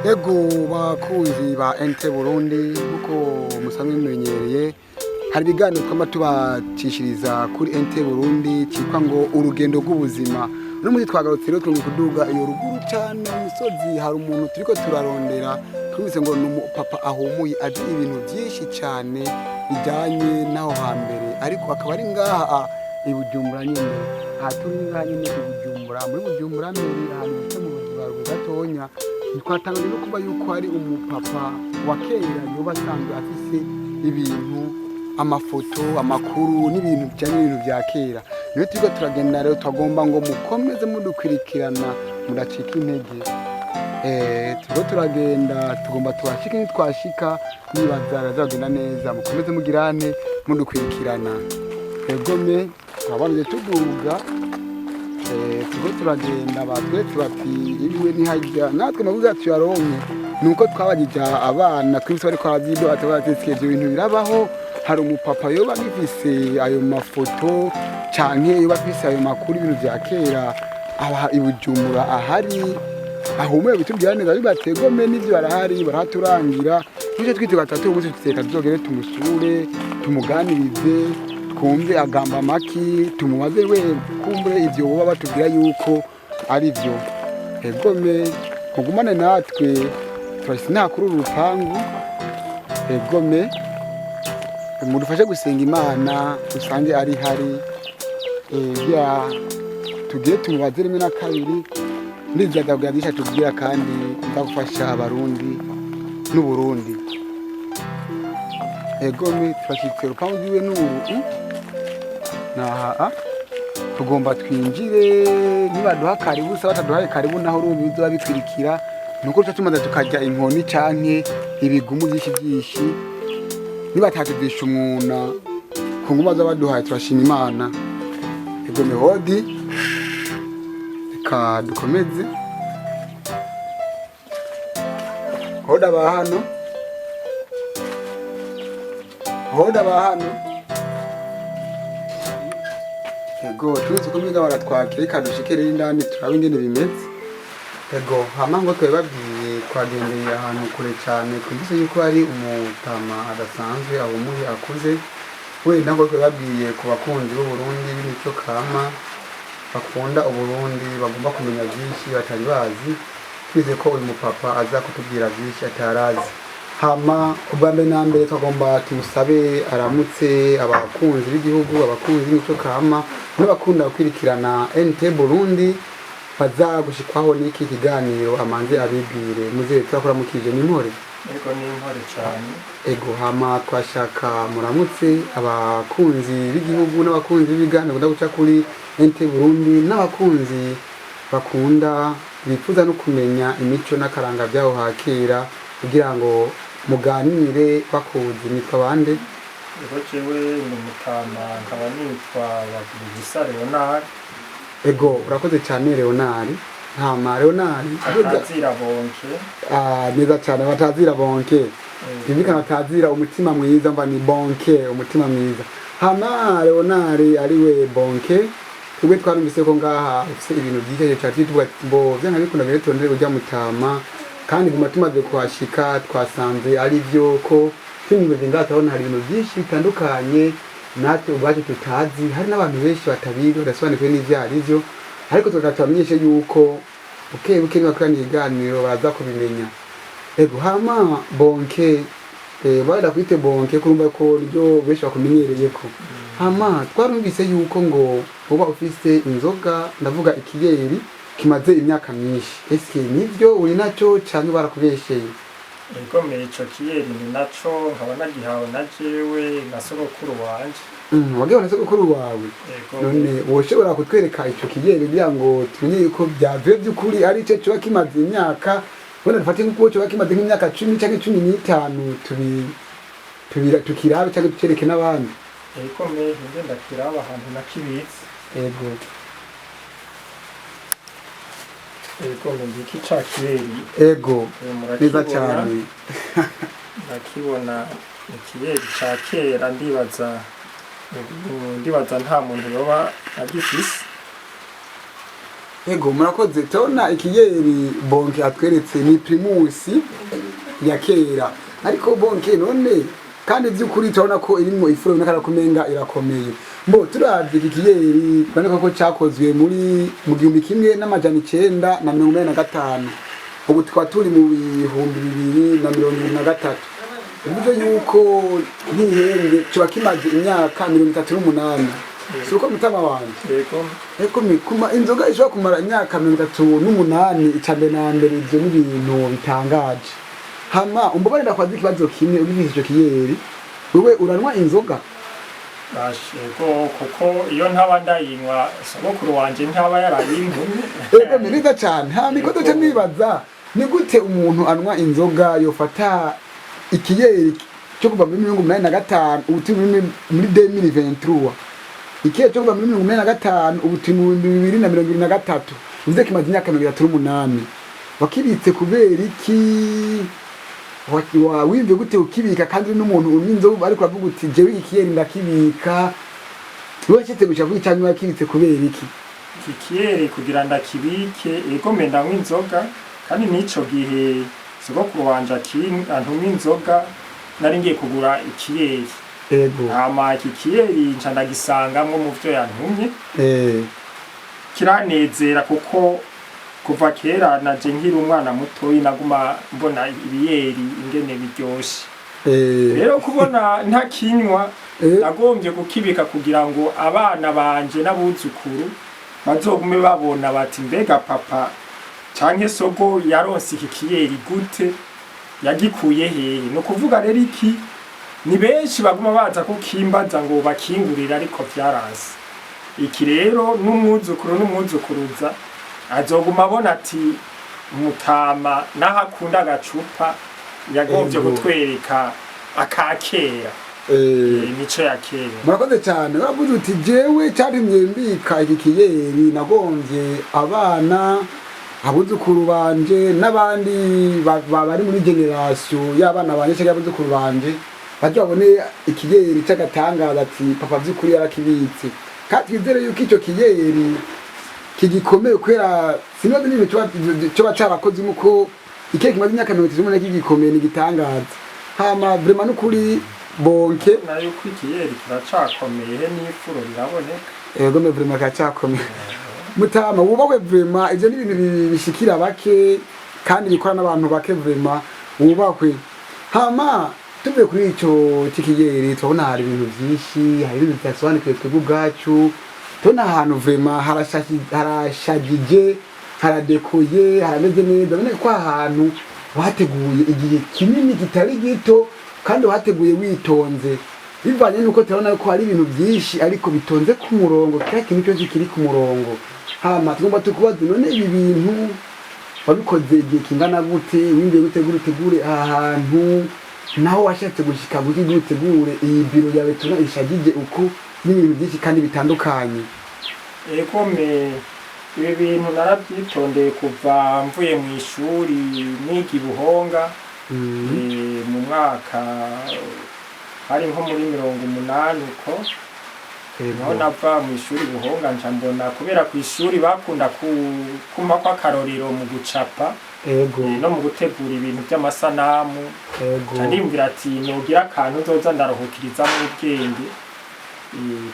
Ego bakunzi ba NT Burundi nkuko musanzwe mumenyereye hari ibiganiro twama tubacishiriza kuri NT Burundi cyitwa ngo urugendo rw'ubuzima. No muri twagarutse rero twumva kuduga iyo ruguru cyane imisozi hari umuntu turiko turarondera twumvise ngo papa ahumuye azi ibintu byinshi cyane bijyanye naho hambere ariko akaba ari ngaha i Bujumbura nyine turi ngaha nyine i Bujumbura muri Bujumbura mbere ahantu bita mu buzima gatonya twatangije no kuba yuko ari umupapa wa kera yoba asanzwe afise ibintu amafoto amakuru n'ibintu bijyanye n'ibintu bya kera niyo turiko turagenda rero twagomba ngo mukomeze mudukwirikirana mudacika intege turiko turagenda tugomba tubashike nitwashika nibaza razagenda neza mukomeze mugirane mudukwirikirana egome twabanje tuduga turiko turagenda batwetse bati iwe ntihajya natwe navuga tuyaronke nuko twabagije abana twese bariko aravyibyo batabatetse ibyo bintu birabaho hari umupapa yoba gifise ayo mafoto canke yoba afise ayo makuru ibintu vya kera aha i Bujumbura ahari ahumuye bitubwira neza bibategome n'ivyo barahari baraturangira n'icyo twite gatatu umunsi tuteka tuzogere tumusure tumuganirize twumve agamba maki tumubaze we kumbe ivyo boba batubwira yuko ari vyo egome kugumane natwe twasi nta kuri urupangu egome mudufashe gusenga Imana usange ari hari ya tugiye tumubaze rimwe na kabiri ndizaga bwagisha tubwira kandi ndagufasha abarundi n'u Burundi egome twashitse urupangu rwiwe n'uru naha tugomba twinjire nibaduha karibu se bataduhaye karibu naho urumva bizoba bikwirikira nuko tumaze tukajya inkoni canke ibigumu byinshi nibatatudisha umwuna ku nguma z'abaduhaye turashima Imana egome hodi reka dukomeze hoda ba hano ego tuzi kumiga baratwakira ikadushikere indani turabe ingene bimeze ego hama ngo twebabwiye twagendeye ahantu kure cyane twumvise yuko ari umutama adasanzwe ahumuye akuze wenda ngo twebabwiye ku bakunzi b'u Burundi b'imico kama bakunda Uburundi bagomba kumenya byinshi batari bazi twize ko uyu mupapa aza kutubwira byinshi atarazi hama ubwambe na mbere twagomba tumusabe aramutse abakunzi b'igihugu abakunzi b'imico kama n'abakunda gukwirikirana NT Burundi baza gushikwaho n'iki kiganiro amanze abibwire muze turakora mukije n'intore ariko n'intore cyane ego hama twashaka muramutse abakunzi b'igihugu n'abakunzi b'ibiganiro ndaguca kuri NT Burundi n'abakunzi bakunda bifuza no kumenya imico n'akaranga byaho hakera kugira ngo muganire bakuzi nitwa bande ego jewe ni mutama nkaba nitwa Bagirigisa Leonard ego urakoze cyane Leonard ntama Leonard atazira bonke neza cyane batazira bonke bimika batazira umutima mwiza mba ni bonke umutima mwiza hama Leonard ariwe bonke tugwe twarumvise ko ngaha ufite ibintu byije cyane tuvuga ngo byanga bikunda gere tondere kujya mutama kandi guma tumaze kwashika twasanze ari byo ko twimwe ngatabona hari ibintu byinshi bitandukanye natwe ubwacu tutazi hari n'abantu benshi batabizi badasobanukiwe n'ivyo arivyo ariko tukatamenyesha yuko buke nibakorana ikiganiro baraza kubimenya ego hama bonke bada kwite bonke kurumva ko ryo benshi bakumenyereyeko hama twarumvise yuko ngo uba ufise inzoga ndavuga ikiyeri kimaze imyaka myinshi ese nivyo uri naco cyangwa barakubesheye ikomeye ico kiyeri ni naco nkaba nagihawe na jewe na sogokuru wanje wagiye na sogokuru wawe none woshobora kutwereka ico kiyeri kugira ngo tumenye yuko byavuye by'ukuri ari ico cyo kimaze imyaka wenda dufate nk'uko cyo kimaze nk'imyaka 10 cyangwa 15 tukirabe cyangwa tucereke n'abandi ikomeye ngenda kiraba ahantu nakibitse ego ego ndiki ca kiyeri ego neza cyane nakibona ikiyeri ca kera ndibaza nta muntu yoba agifise Ego murakoze tubona ikiyeri bonke atweretse ni primusi ya kera ariko bonke none kandi by'ukuri turabona ko irimo ifuro n'akara kumenga irakomeye mbo turavye iki kiyeri baneka ko cyakozwe muri mu 1985 ubu tukaba turi mu 2023 bivuze yuko nkihenge kiba kimaze imyaka 38 suko mutama wanje eko kuma inzoga ishobora kumara imyaka 38 icambe na mbere ivyo n'ibintu bitangaje hama umbabarira kwazi ikibazo kimwe ubivise ico kiyeri wewe uranwa inzoga Ego kuko iyo ntaba ndayinywa sogokuru wanje ntaba yarayimpu ego neza cyane ha niko duce nibaza ni gute umuntu anwa inzoga yofata ikiyeri cyo kuva muri 1985 ubuti muri 2023 ikiye cyo kuva muri 1985 ubuti mu 2023 uze kimaze imyaka 38 wakibitse kubera iki wimve gute ukibika kandi n'umuntu uninzo ariko avuga uti jewe ikiyeri ndakibika wewe cyete gushavuga cyangwa wakibitse kubera iki ikiyeri kugira ndakibike ego menda nk'inzoga kandi nico gihe sogokuru wanje antuma inzoga nari ngiye kugura ikiyeri ego hama iki kiyeri nca ndagisangamwo mu vyo yantumye kiranezera kuko kuva kera naje nkiri umwana mutoyi naguma mbona ibiyeri ingene biryoshe rero kubona ntakinywa nagombye kukibika kugira ngo abana banje n'abuzukuru bazogume babona bati mbega papa canke sogo yaronse iki kiyeri gute yagikuye hehe no kuvuga rero iki ni benshi baguma baza kukimbaza ngo bakingurira ariko vyaranse iki rero n'umwuzukuruza azoguma abona ati mutama nahakunda agacupa yagombye kutwereka akakera nico ya kera murakoze cyane uravuze uti jewe cyarimye mbika iki kiyeri nagombye abana abuzukuru banje n'abandi bari muri generation y'abana banje cyangwa abuzukuru banje baje babone ikiyeri cy'agatangaza ati papa by'ukuri yarakibitse kandi twizere yuko icyo kiyeri kigikomeye kwera sinoze n'ibintu cyo bacarakoze muko ikeke kimaze imyaka 38 kigikomeye n'igitangaza hama vraiment n'ukuri bonke nayo kwikiyeri kiracakomeye n'ifuro riraboneka ego me vraiment kacakomeye mutama wubahwe vraiment ivyo n'ibintu bishikira bake kandi bikora n'abantu bake vraiment wubahwe hama tuvuye kuri ico tikiyeri tubona hari ibintu byinshi hari ibintu byasobanukiwe twebwe ubwacu tubona ahantu vraiment harashagije haradekoye harameze neza bene ko ahantu wateguye igihe kinini kitari gito kandi wateguye witonze bivanye nuko tubona ko hari ibintu byinshi ariko bitonze ku murongo kandi kintu cyose kiri ku murongo hama tugomba tukubaza none ibi bintu wabikoze igihe kingana gute wimbiye gutegure ahantu naho washatse gushika gutegure iyi biro yawe tuna ishagije uko n'ibintu byinshi kandi bitandukanye eko me ibi bintu narabyitondeye kuva mvuye mu ishuri niga Buhonga mu mwaka hari nko muri 80 uko naho nava mu ishuri Buhonga nca mbona kubera ku ishuri bakunda kuma kwa karorero mu gucapa ego no mu gutegura ibintu by'amasanamu ego ndimvira ati nogira akantu nzoza ndaruhukiriza mu bwenge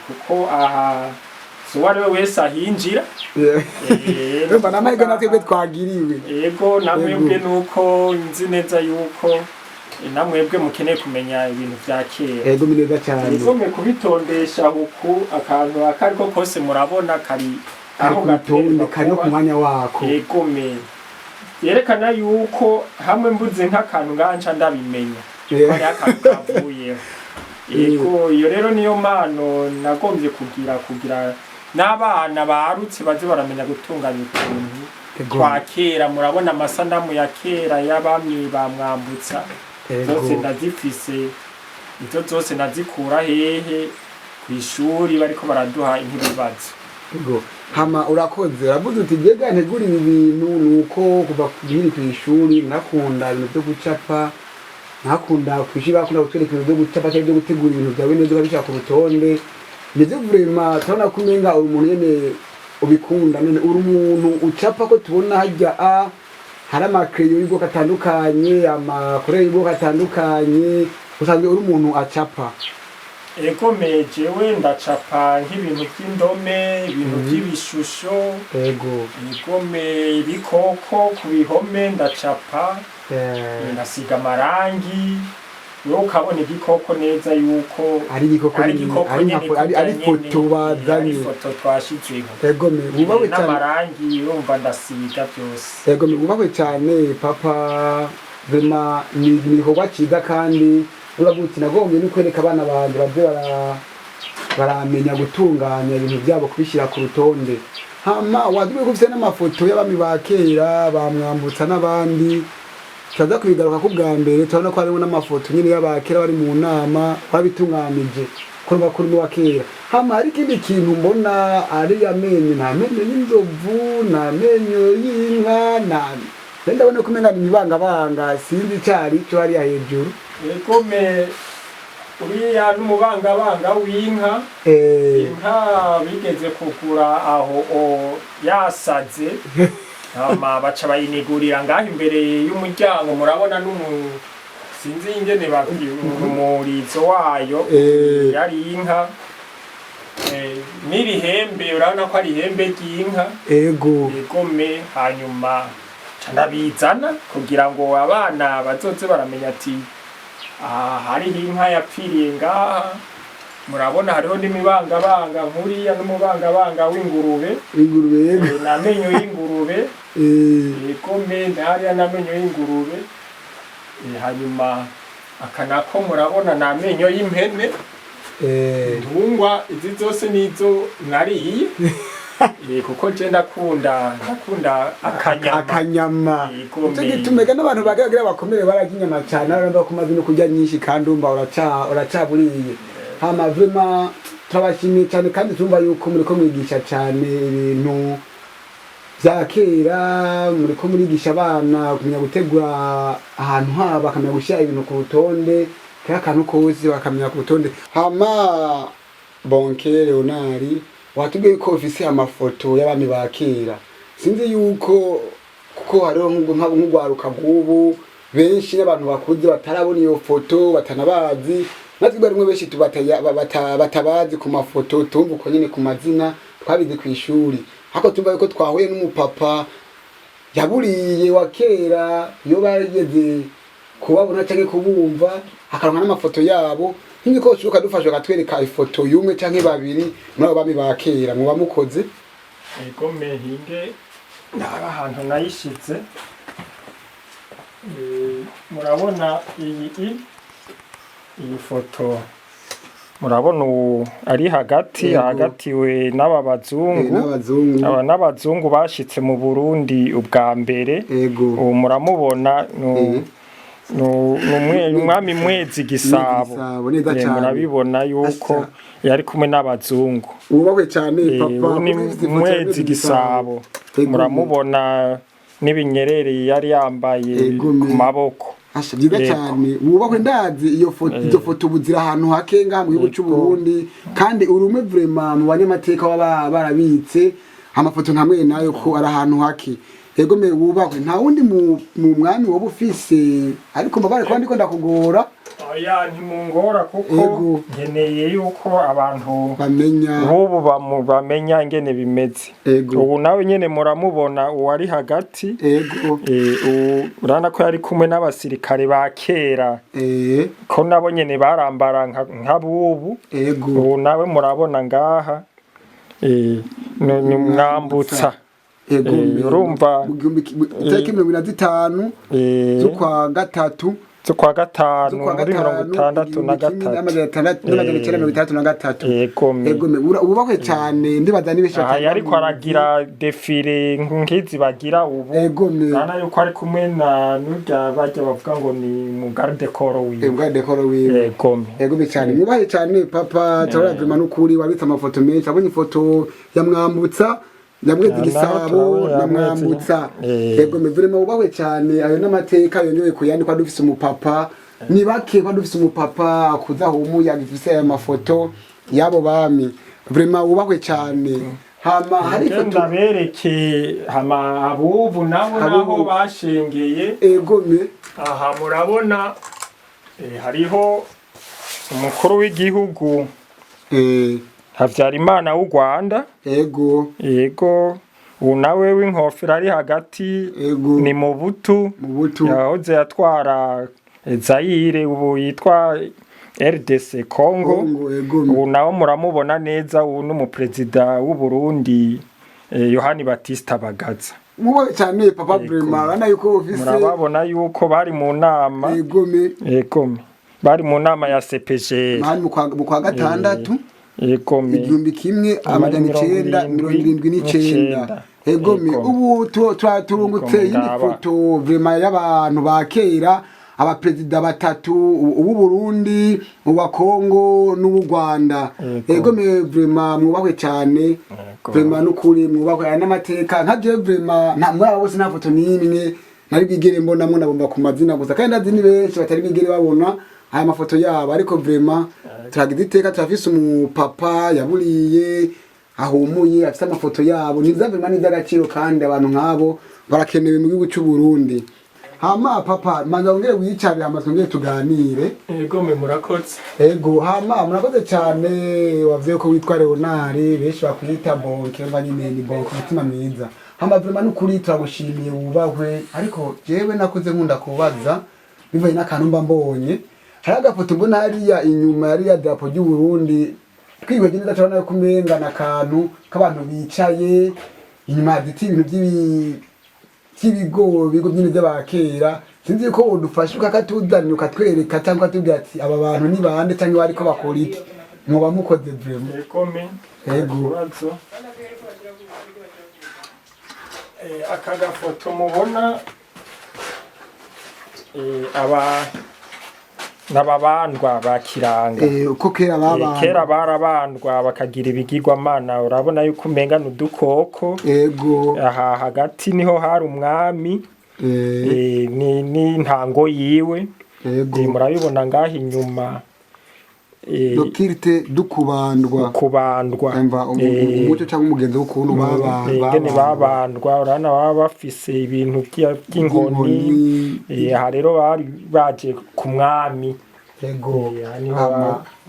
kuko aha so wariwe wese ahinjira reba namahirwe natwe twagiriwe ego namwebwe nuko nzi neza yuko namwebwe mukeneye kumenya ibintu vya kera ego mineza cyane ego me kubitondesha huku akantu akariko kose murabona kari aho gatonde kari no ku mwanya wako ego me yerekana yuko hamwe mbuze nk'akantu nganca ndabimenya ari akantu kavuyeho ego iyo rero niyo mano nagombye kugira n'abana barutse baze baramenya gutunganya utuntu twa kera murabona amasanamu ya kera y'abami bamwambutsa zose ndazifise izo zose nazikura hehe ku ishuri bariko baraduha nk'ibibazo ego hama urakoze uravuze uti jega ntegura ibi bintu nuko kuva kuri ku ishuri nakunda ibintu byo gucapa nakunda kwishira bakunda gutwereka ibintu byo gucapa cyangwa byo gutegura ibintu byawe neza ukabishaka ku rutonde ndetse vraiment tubona kumenga umuntu yene ubikunda none uri umuntu ucapa ko tubona hajya hari amakereyo y'ubwoko atandukanye amakore y'ubwoko atandukanye usanzwe uri umuntu acapa ego jewe ndacapa nk'ibintu by'indome ibintu by'ibishusho ego ibikoko ku bihome ndacapa ndasiga amarangi wowe ukabona igikoko neza yuko ari igikoko nyine ari foto bazanye foto twashizeho ego wubahwe cyane n'amarangi urumva ndasiga byose ego wubahwe cyane papa vema ni ibikorwa cyiza kandi urabuti nagombye no kwereka abana banje baje baramenya gutunganya ibintu byabo kubishyira ku rutonde hama waduye kufise n'amafoto y'abami ba kera bamwambutsa n'abandi tuza kubigaruka ku bwa mbere turabona ko hariho n'amafoto nyine y'abakera bari mu nama babitunganije ko bakuru ni wa kera hama hari ikindi kintu mbona ari amenyo nta menyo y'inzovu nta menyo y'inka ndabona ko umenga ni ibangabanga sinzi icyari cyo hariya hejuru ekome uriya n'umubangabanga w'inka inka bigeze kugura aho yasaze hama baca bayinigurira ngaho imbere y'umuryango murabona sinzi ingene umurizo wayo yari inka n'irihembe urabona ko ari ihembe ry'inka egome hanyuma canabizana kugira ngo abana bazoze baramenya ati hariho inka yapfiriye ngaha murabona hariho n'imibangabanga nkuriya n'umubangabanga w'ingurube n'amenyo y'ingurube egome hariya n'amenyo y'ingurube hanyuma akanako murabona n'amenyo y'impene ntungwa izi zose nizo nariye kuko je ndakunda akanyama cyo gitumega n'abantu bagagira bakomere baraginyama cyane aramba kumaze no kurya nyinshi kandi umba uracaburiye hama vraiment turabashimiye cyane kandi tumva yuko muri ko mwigisha cyane ibintu bya kera muri ko murigisha abana kumenya gutegura ahantu haba bakamenya gushyira ibintu ku rutonde kaya kantu kose bakamenya ku rutonde hama Bonke Leonard watubwiye ko ufise amafoto y'abami ba kera sinzi yuko kuko hariho nk'ugwaruka bw'ubu benshi n'abantu bakuze batarabona iyo foto batanabazi natwe barimwe benshi batabazi ku mafoto tumva uko nyine ku mazina twabize ku ishuri hako tumva yuko twahuye n'umupapa yaburiye wa kera iyo bageze kubabona cyangwa kubumva akaronka n'amafoto yabo nk'iko shuka dufashe gatwereka ifoto yumwe canke babiri muri abami ba kera muba mukoze ego mehinge ndaba ahantu nayishitse murabona iyi foto murabona ari hagatiwe n'abazungu bashitse mu Burundi ubwa mbere ubu muramubona umwami Mwezi Gisabo murabibona yuko yari kumwe n'abazungu ubahwe cyane papa Mwezi Gisabo muramubona n'ibinyerere yari yambaye ku maboko byiza cyane ubahwe ndazi iyo foto buzira ahantu hakenga mu gihugu cy'u Burundi kandi urume vraiment mu banyamateka baba barabitse amafoto nkamwe nayo ko ari ahantu hake ego me wubahwe nta wundi mu mwami wo bufise ariko mbabare ko ndiko ndakugora oya ntimungora kuko ngeneye yuko abantu bamenya ingene bimeze ubu nawe nyene muramubona uwari hagati urana ko yari kumwe n'abasirikare ba kera ko nabo nyene barambara nk'abubu ubu nawe murabona ngaha ni mwambutsa urumva itariki 25 z'ukwa gatatu z'ukwa gatanu muri 63 egome ubahwe cyane ndibaza nibesha ariko aragira defile nkizi bagira ubu nana yuko ari kumwe na nurya bajya bavuga ngo ni mu garde corps wiwe egome cyane mubahe cyane papa turabima n'ukuri wabitse amafoto menshi abonye ifoto ya Mwambutsa Mwezi Gisabo na Mwambutsa ego mevurema ubahwe cyane ayo n'amateka yonyoye kuyandikwa dufise umupapa ni bake kwa dufise umupapa akuza humuye agifise aya mafoto yabo bami vrema ubahwe cyane hama hari ifoto ndabereke hama abubu nabo naho bashengeye egome aha murabona hariho umukuru w'igihugu Havyarimana w'u Rwanda yego ubu nawe w'inkofero ari hagati ni Mobutu yahoze yatwara Zaire ubu yitwa RDC Congo ubu nawe muramubona neza ubu n'umuperezida w'u Burundi Yohani Batista Bagaza mubo cyane papa Brema bana yuko office murababona yuko bari mu nama egome bari mu nama ya CPG bari mu kwa gatandatu egome 1979 egome ubu turungutse iyi foto Brema y'abantu bakera abaperezida batatu ubu Burundi uwa Kongo n'ubu Rwanda egome Brema mwubahwe cyane Brema n'ukuri mwubahwe n'amateka nka je Brema nta muri abo bose nta foto n'imwe nari bigere mbona nabomba ku mazina gusa kandi ndazi ni benshi batari bigere babona aya mafoto yabo ariko Brema turagize iteka turafise umupapa yaburiye ahumuye afite amafoto yabo niza Brema n'izagaciro kandi abantu nkabo barakenewe mu gihugu cy'u Burundi hama papa manza ongere wicare amasongere tuganire egome murakoze hama murakoze cyane wavuye ko witwa Leonard benshi bakwita Bonke nyine ni Bonke umutima mwiza hama Brema n'ukuri turagushimiye wubahwe ariko jewe nakuze nkunda kubaza bivaye n'akantu mba mbonye hari agafoto mbona hariya inyuma hariya drapo ry'u Burundi twibege neza cyane ko kumengana akantu k'abantu bicaye inyuma haditi ibintu by'ibigo nyine by'abakera sinzi ko udufasha ukakatuzanira ukatwereka cyangwa tubwira ati aba bantu ni bande cyangwa bariko bakora iki muba mukoze Brema aka gafoto mubona aba n'ababandwa bakiranga uko kera barabandwa bakagira ibigirwamana urabona yuko umenga n'udukoko aha hagati niho hari umwami ni ntango yiwe murabibona ngaho inyuma dokirite dukubandwa umuco cyangwa umugenzi w'ukuntu babandwa urana baba bafise ibintu by'inkoni aha rero bari baje ku mwami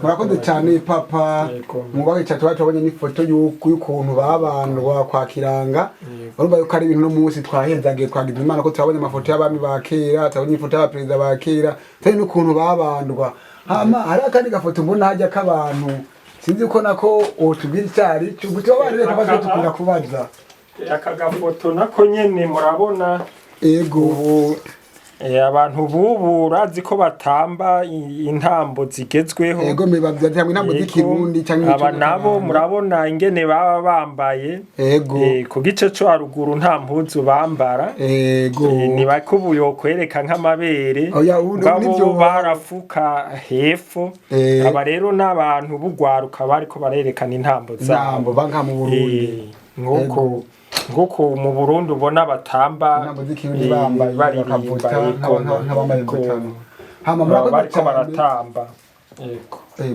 murakoze cyane papa mubaye cyane twabonye n'ifoto y'ukuntu babandwa kwa Kiranga urumva yuko ari ibintu no munsi twahenzagiye twagize Imana ko turabonye amafoto y'abami ba kera turabonye ifoto y'abaperezida ba kera cyane n'ukuntu babandwa hama hari akandi gafoto mbona hajya k'abantu sinzi ko nako utubwira icyari cy'ubuto bari reka baje tukunda kubaza aka gafoto nako nyene murabona abantu bubu urazi ko batamba intambo zigezweho mebavya hamwe intambo z'ikirundi cyangwa aba nabo murabona ingene baba bambaye ku gice cyo haruguru nta mpuzu bambara ni bakubuyo kwereka nk'amabere babo barafuka hepfo aba rero n'abantu bugwaruka bariko barerekana intambo zabo banka mu Burundi nguko mu Burundi ubona batamba baririmba bariko baratamba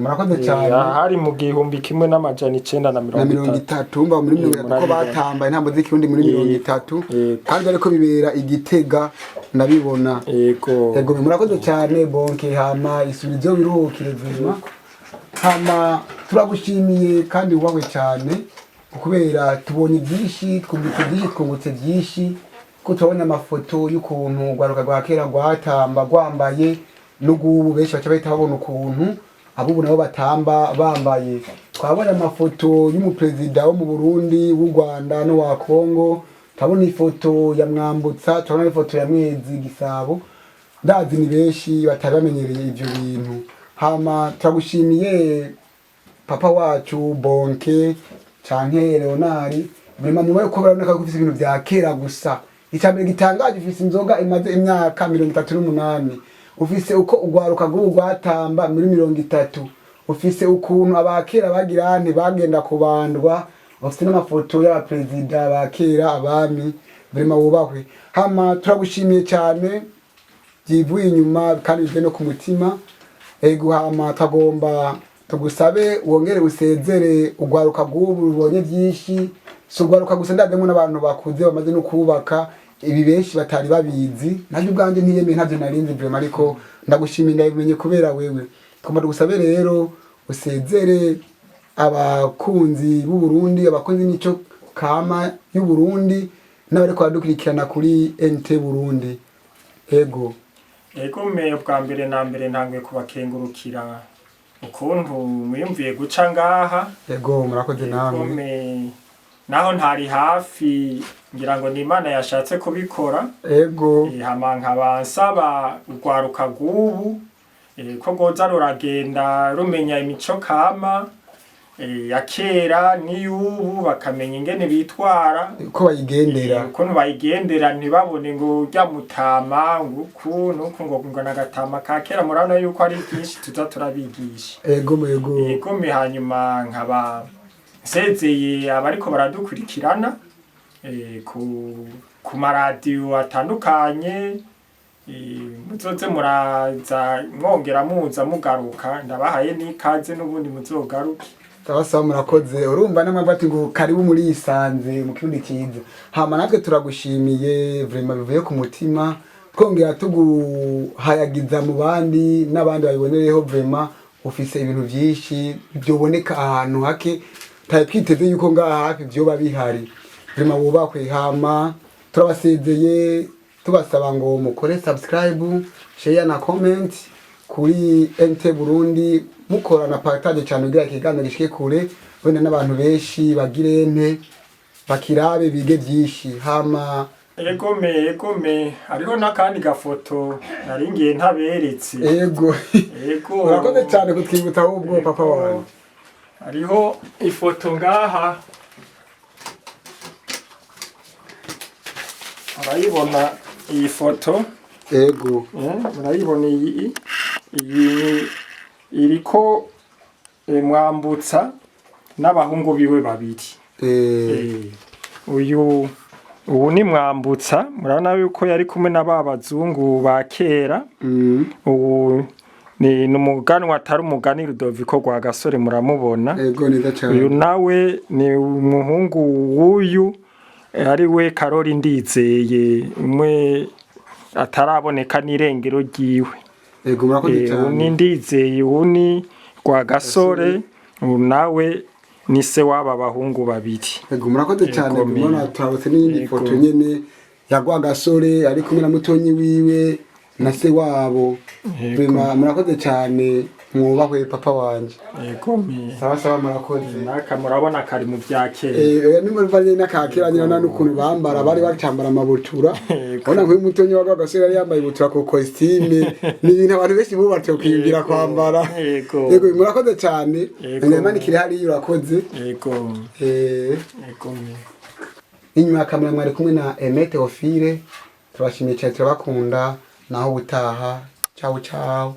murakoze cyane hari mu 1930 mba muri ko batamba intambo z'ikirundi muri 30 kandi ariko bibera Igitega nabibona murakoze cyane Bonke hama isubizo biruhukire Brema hama turagushimiye kandi ubawe cyane kubera tubonye byinshi twungutse byinshi ko tubonye amafoto y'ukuntu gwaruka gwa kera gwatamba gwambaye n'ugubu benshi baca bahita babona ukuntu abubu nabo batamba bambaye twabonye amafoto y'umuperezida wo mu Burundi w'u Rwanda no wa Kongo twabona ifoto ya Mwambutsa twabona ifoto ya Mwezi Gisabo ndazi ni benshi batari bamenyereye ivyo bintu hama turagushimiye papa wacu Bonke canke Leonard Brema mubaye ko baraboneka ko ufise ibintu bya kera gusa icambere gitangaje ufise inzoga imaze imyaka 38 ufise uko ugwaruka gwatamba muri 30 ufise ukuntu abakera bagirane bagenda kubandwa ufise n'amafoto y'abaperezida bakera abami Brema wubahwe hama turagushimiye cyane byivuye inyuma kandi bije no ku mutima hama tagomba tugusabe wongere usezere ugwaruka bw'ubu rubonye byinshi so gwaruka gusa ndavemo n'abantu bakuze bamaze no kubaka ibi benshi batari babizi nabyo ubwanje ntiyemeye ntavyo narinzi vraiment ariko ndagushimiye ndabimenye kubera wewe twumva dugusabe rero usezere abakunzi b'u Burundi abakunzi nico kama y'u Burundi n'abari kwadukurikirana kuri NT Burundi ego me bwa mbere na mbere ntangwe kubakengurukira ukuntu mwiyumviye guca ngaha ego murakoze namwe naho ntari hafi ngira ngo ni Imana yashatse kubikora ego hama nkabasaba urwaruka rw'ubu ko goza ruragenda rumenya imico kama ya kera n'iyubu bakamenya ingene bitwara uko bayigendera ukuntu bayigendera ntibabone ngo urya mutama ukuntu ngo nagatama ka kera murabona yuko ari byinshi tuza turabigisha ego hanyuma nkaba nsezeye abariko baradukurikirana ku maradiyo atandukanye muzoze muraza mwongera muza mugaruka ndabahaye n'ikaze n'ubundi muzogaruke tabasaba murakoze urumva n'amabati ngo karibu muri isanze mu kirundi kiza hama natwe turagushimiye vraiment bivuye ku mutima twongera tuguhayagiza mu bandi n'abandi babibonereho vraiment ufise ibintu byinshi byoboneka ahantu hake taye twiteze yuko ngaha hafi byoba bihari vraiment wubakwe hama turabasezeye tubasaba ngo mukore subscribe share na comment kuri NT Burundi mukora na partage cyane ugira ikiganiro gishike kure wenda n'abantu benshi bagire nte bakirabe bige byinshi hama egome hariho n'akandi gafoto naringiye ntaberetse ego urakoze cyane kutwibutsa ubwo papa wanjye hariho ifoto ngaha urayibona iyi foto ego murayibona iyi iriko Mwambutsa n'abahungu biwe babiri ubu ni Mwambutsa murabona yuko yari kumwe n'ababazungu ba kera ubu ni umuganwa atari umugani Rudoviko rwa Gasore muramubona ego neza cyane uyu nawe ni umuhungu w'uyu ari we Karori Ndizeye umwe ataraboneka n'irengero ryiwe ego murakoze cyane ni Ndizeye uni rwa Gasore nawe ni se w'aba bahungu babiri ego murakoze cyane mbona turabose n'indi foto nyene ya rwa Gasore ari kumwe na mutonyi wiwe na se wabo murakoze cyane mwubahwe papa wanje sawa murakoze naka murabona kari mu byakera nimuvanye n'akakera nyina n'ukuntu bambara bari bacambara amabutura ubona nk'uyu mutonyi wa Gasore yari yambaye ibutura ku costume ni ibintu abantu benshi bubatse kwingira kwambara yego murakoze cyane Imana ikiri hari urakoze inyuma ya kamera mwari kumwe na Aimé Théophile turabashimiye cyane turabakunda naho ubutaha ciao